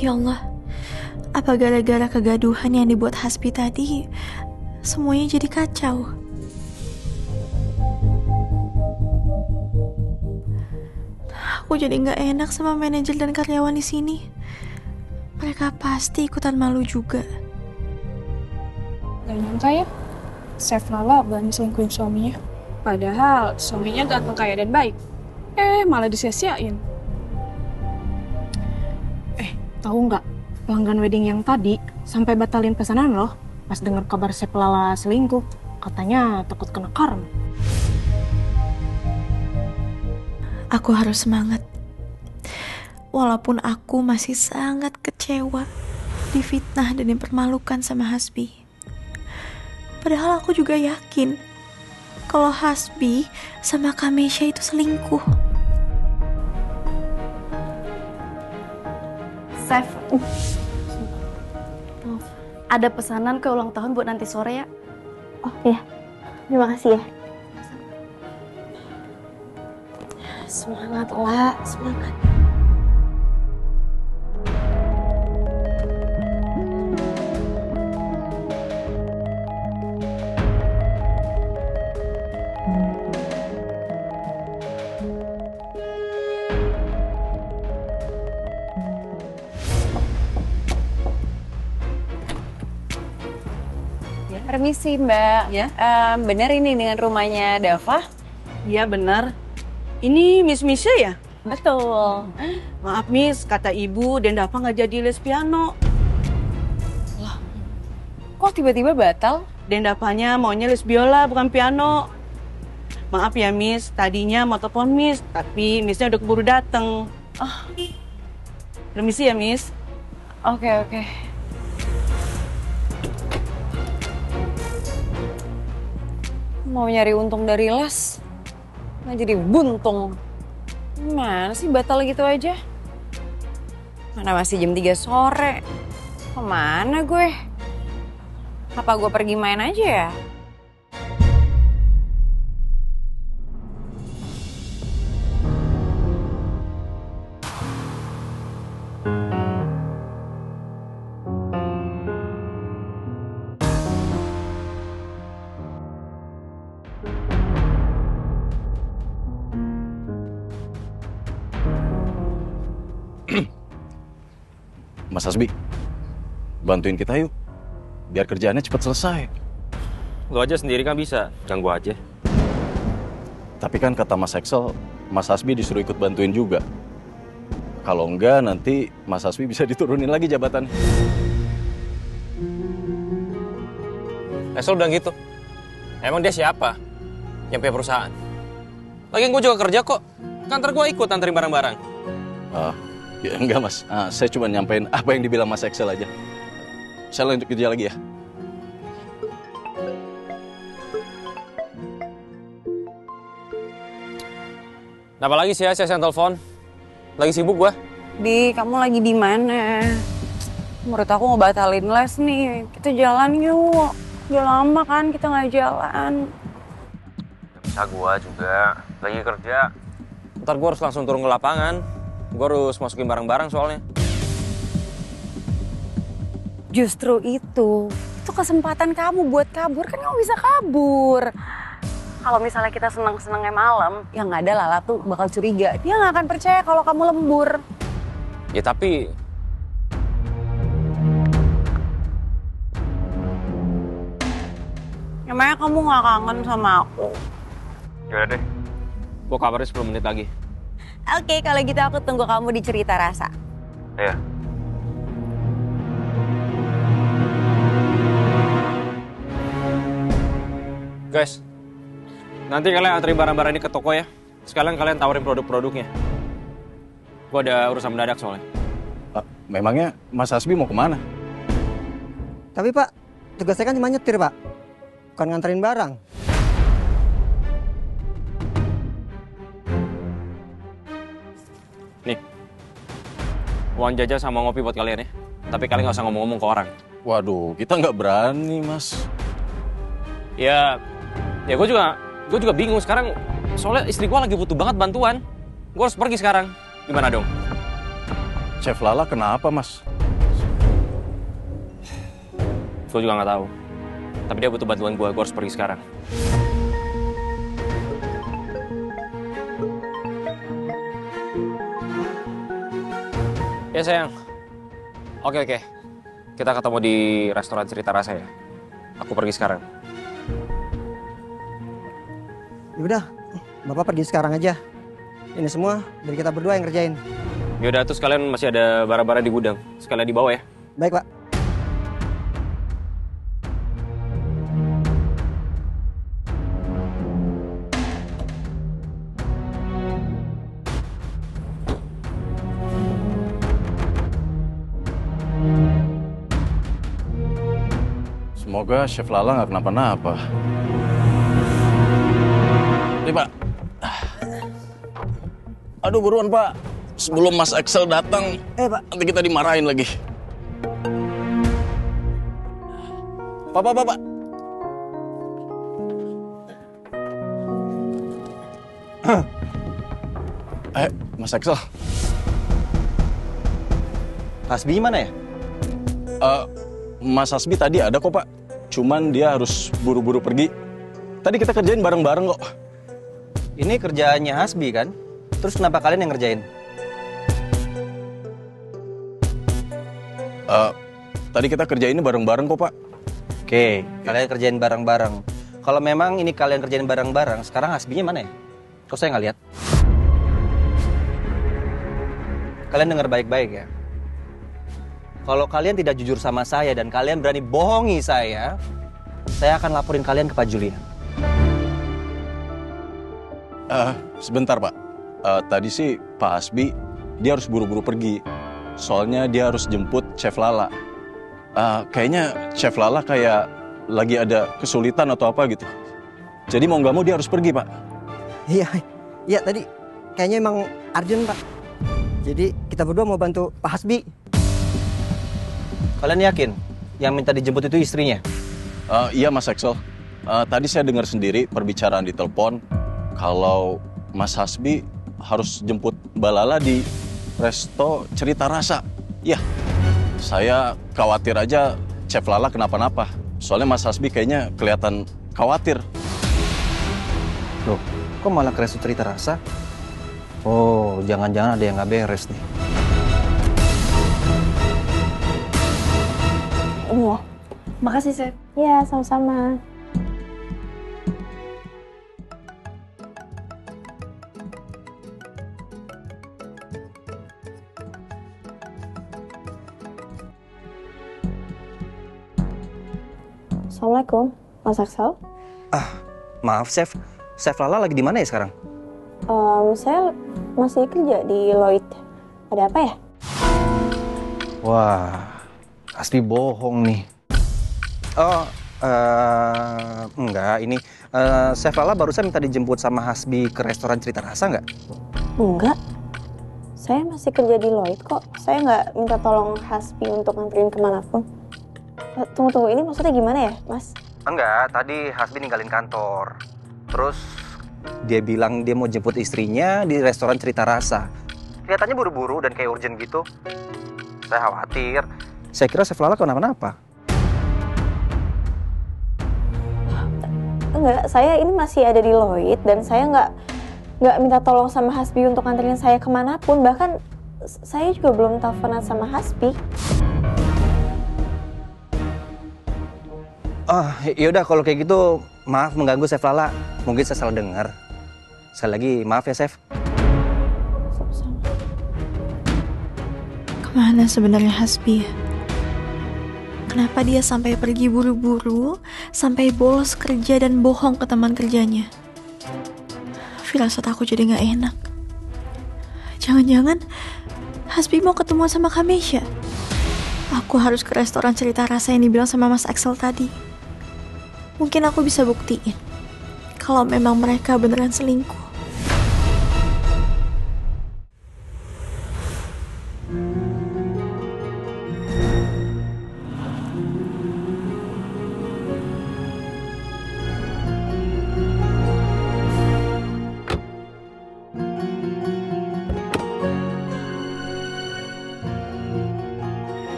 Ya Allah, apa gara-gara kegaduhan yang dibuat Hasbi tadi, semuanya jadi kacau? Aku jadi nggak enak sama manajer dan karyawan di sini. Mereka pasti ikutan malu juga. Gak nyangka ya, Chef Lala berani selingkuhin suaminya. Padahal suaminya ganteng, kaya, dan baik. Malah disia-siain. Tahu nggak? Pelanggan wedding yang tadi sampai batalin pesanan loh pas dengar kabar Chef Lala selingkuh. Katanya takut kena karma. Aku harus semangat. Walaupun aku masih sangat kecewa, difitnah dan dipermalukan sama Hasbi. Padahal aku juga yakin kalau Hasbi sama Kamesha itu selingkuh. Chef, ada pesanan ke ulang tahun buat nanti sore ya? Oh iya, terima kasih ya. Semangat lah, semangat. Permisi Mbak, Ya? benar ini dengan rumahnya Dava? Iya benar. Ini Miss Misha ya? Betul. Maaf Miss, kata ibu Dendava nggak jadi les piano. Kok tiba-tiba batal? Dendavanya maunya les biola bukan piano. Maaf ya Miss, tadinya mau telepon Miss, tapi Missnya udah keburu dateng. Permisi ya Miss. Oke. Mau nyari untung dari les, nggak jadi buntung. Gimana sih batal gitu aja? Mana masih jam 3 sore. Kemana gue? Apa gue pergi main aja ya? Mas Hasbi, bantuin kita yuk, biar kerjaannya cepat selesai. Lo aja sendiri kan bisa, ganggu aja. Tapi kan kata Mas Excel, Mas Hasbi disuruh ikut bantuin juga. Kalau enggak, nanti Mas Hasbi bisa diturunin lagi jabatannya. Esol udah gitu. Emang dia siapa? Yang punya perusahaan. Lagian gue juga kerja kok. Kantor gue ikut anterin barang-barang. Ya enggak Mas, saya cuma nyampein apa yang dibilang Mas Excel aja. Saya lanjut kerja lagi ya. Kenapa lagi sih ya saya telepon? Lagi sibuk gue. Di, kamu lagi di mana? Menurut aku mau batalin les nih. Kita jalan yuk. Udah lama kan kita nggak jalan. Bisa gue juga, lagi kerja. Ntar gue harus langsung turun ke lapangan. Gue harus masukin barang-barang soalnya. Justru itu kesempatan kamu buat kabur, kan kamu bisa kabur. Kalau misalnya kita senang-senangnya malam, yang ada Lala tuh bakal curiga. Dia nggak akan percaya kalau kamu lembur. Ya tapi... Emangnya kamu nggak kangen sama aku? Yaudah deh, gue kabarin 10 menit lagi. Oke, kalau gitu aku tunggu kamu di Cerita Rasa. Iya. Guys, nanti kalian anterin barang-barang ini ke toko ya. Sekalian kalian tawarin produk-produknya. Gue ada urusan mendadak soalnya. Memangnya Mas Hasbi mau kemana? Tapi Pak, tugas saya kan cuma nyetir Pak, bukan nganterin barang. Nih, uang jajan sama ngopi buat kalian ya. Tapi kalian nggak usah ngomong-ngomong ke orang. Waduh, kita nggak berani Mas. Ya gue juga bingung sekarang. Soalnya istri gue lagi butuh banget bantuan. Gue harus pergi sekarang. Gimana dong? Chef Lala kenapa Mas? Gue juga nggak tahu. Tapi dia butuh bantuan gue harus pergi sekarang. Ya sayang. Oke. Kita ketemu di restoran Cerita Rasa ya. Aku pergi sekarang. Yaudah, Bapak pergi sekarang aja. Ini semua dari kita berdua yang ngerjain. Yaudah, terus kalian masih ada barang-barang di gudang. Sekalian dibawa ya. Baik, Pak. Semoga Chef Lala nggak kenapa-napa. Nih, Pak. Aduh, buruan, Pak. Sebelum Mas Axel datang, Pak. nanti kita dimarahin lagi. Pak. Mas Axel. Hasbi gimana ya? Mas Hasbi tadi ada kok, Pak. Cuman dia harus buru-buru pergi. Tadi kita kerjain bareng-bareng kok. Ini kerjaannya Hasbi kan? Terus kenapa kalian yang ngerjain? Tadi kita kerjain ini bareng-bareng kok, Pak. Oke, kalian kerjain bareng-bareng. Kalau memang ini kalian kerjain bareng-bareng, sekarang Hasbinya mana ya? Kok saya nggak lihat? Kalian dengar baik-baik ya. Kalau kalian tidak jujur sama saya dan kalian berani bohongi saya akan laporin kalian ke Pak Julian. Sebentar, Pak. Tadi sih Pak Hasbi, dia harus buru-buru pergi. Soalnya dia harus jemput Chef Lala. Kayaknya Chef Lala kayak lagi ada kesulitan atau apa gitu. Jadi mau nggak mau dia harus pergi, Pak. Iya tadi kayaknya emang urgent, Pak. Jadi kita berdua mau bantu Pak Hasbi. Kalian yakin yang minta dijemput itu istrinya? Iya, Mas Axel. Tadi saya dengar sendiri perbicaraan di telepon kalau Mas Hasbi harus jemput Mbak Lala di resto Cerita Rasa. Ya, saya khawatir aja Chef Lala kenapa-napa. Soalnya Mas Hasbi kayaknya kelihatan khawatir. Loh, kok malah ke resto Cerita Rasa? Oh, jangan-jangan ada yang nggak beres nih. Ini ya. Makasih, Chef. Iya, sama-sama. Assalamualaikum, Mas Axel. Maaf, Chef. Chef Lala lagi di mana ya sekarang? Saya masih kerja di Lloyd. Ada apa ya? Wah, Hasbi bohong nih. Enggak, ini Chef Lala barusan minta dijemput sama Hasbi ke restoran Cerita Rasa nggak? Enggak. Saya masih kerja di Lloyd kok. Saya nggak minta tolong Hasbi untuk nganterin kemanapun. Tunggu, ini maksudnya gimana ya, Mas? Enggak, tadi Hasbi ninggalin kantor. Terus dia bilang dia mau jemput istrinya di restoran Cerita Rasa. Kelihatannya buru-buru dan kayak urgent gitu. Saya khawatir. Saya kira Chef Lala kenapa-napa. Enggak, saya ini masih ada di Lloyd dan saya nggak minta tolong sama Hasbi untuk nganterin saya kemanapun. Bahkan saya juga belum teleponan sama Hasbi. Yaudah kalau kayak gitu, maaf mengganggu Chef Lala. Mungkin saya salah dengar. Sekali lagi, maaf ya, Chef. Kemana sebenarnya Hasbi? Kenapa dia sampai pergi buru-buru, sampai bolos kerja dan bohong ke teman kerjanya? Firasat aku jadi gak enak. Jangan-jangan Hasbi mau ketemu sama Kamesha. Aku harus ke restoran Cerita Rasa yang dibilang sama Mas Axel tadi. Mungkin aku bisa buktiin kalau memang mereka beneran selingkuh.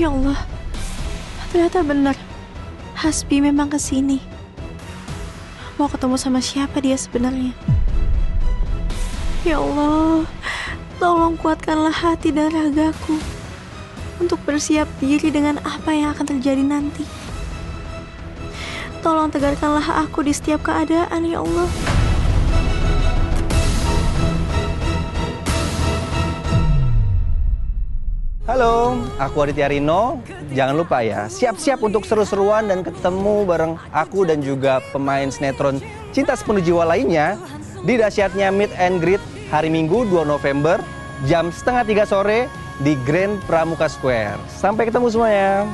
Ya Allah, ternyata benar. Hasbi memang kesini. Mau ketemu sama siapa dia sebenarnya? Ya Allah, tolong kuatkanlah hati dan ragaku untuk bersiap diri dengan apa yang akan terjadi nanti. Tolong tegarkanlah aku di setiap keadaan, ya Allah. Halo, aku Aditya Rino. Jangan lupa ya, siap-siap untuk seru-seruan dan ketemu bareng aku dan juga pemain sinetron Cinta Sepenuh Jiwa lainnya di dahsyatnya Meet and Greet hari Minggu 2 November jam 2:30 sore di Grand Pramuka Square. Sampai ketemu semuanya.